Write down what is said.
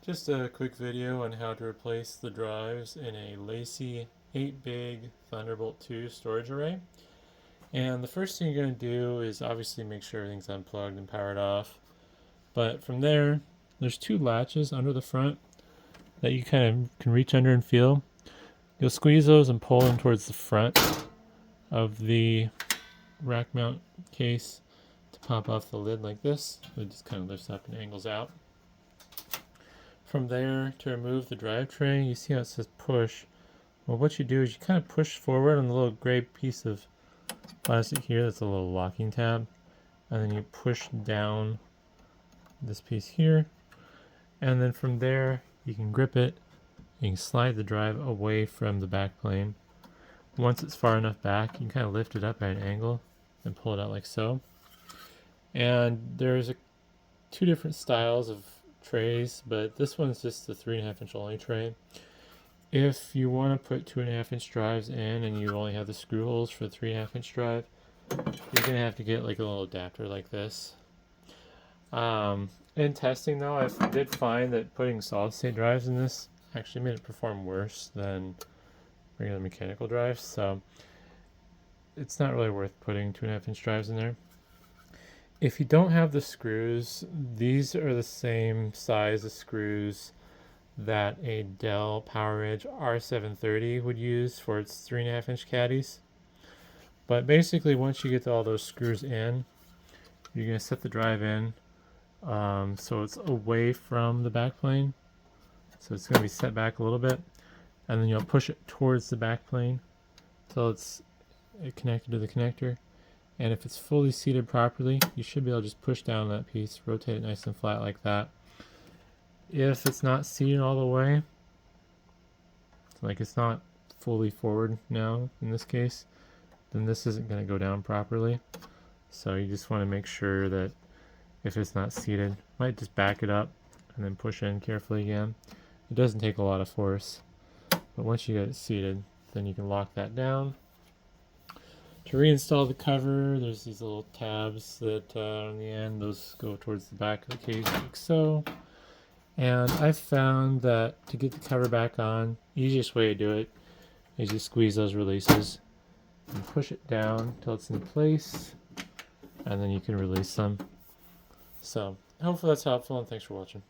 Just a quick video on how to replace the drives in a Lacie 8 big Thunderbolt 2 storage array. And the first thing you're going to do is obviously make sure everything's unplugged and powered off. But from there's two latches under the front that you kind of can reach under and feel. You'll squeeze those and pull them towards the front of the rack mount case to pop off the lid like this. It just kind of lifts up and angles out. From there, to remove the drive tray, you see how it says push. Well, what you do is you kind of push forward on the little gray piece of plastic here that's a little locking tab, and then you push down this piece here, and then from there you can grip it. You can slide the drive away from the back plane. Once it's far enough back, you can kind of lift it up at an angle and pull it out like so. And there's two different styles of trays, but this one's just the 3.5 inch only tray. If you want to put 2.5 inch drives in and you only have the screw holes for the 3.5 inch drive, you're gonna have to get like a little adapter like this. In testing though, I did find that putting solid state drives in this actually made it perform worse than regular mechanical drives, so it's not really worth putting 2.5 inch drives in there. If you don't have the screws, these are the same size as screws that a Dell powerEdge R730 would use for its 3.5 inch caddies. But basically, once you get all those screws in, you're going to set the drive in so it's away from the back plane. So it's going to be set back a little bit, and then you'll push it towards the back plane until it's connected to the connector. And if it's fully seated properly, you should be able to just push down that piece, rotate it nice and flat like that. If it's not seated all the way, like it's not fully forward now in this case, then this isn't going to go down properly. So you just want to make sure that if it's not seated, might just back it up and then push in carefully again. It doesn't take a lot of force, but once you get it seated, then you can lock that down. To reinstall the cover, there's these little tabs that on the end, those go towards the back of the case like so. And I've found that to get the cover back on, easiest way to do it is just squeeze those releases and push it down until it's in place, and then you can release them. So hopefully that's helpful, and thanks for watching.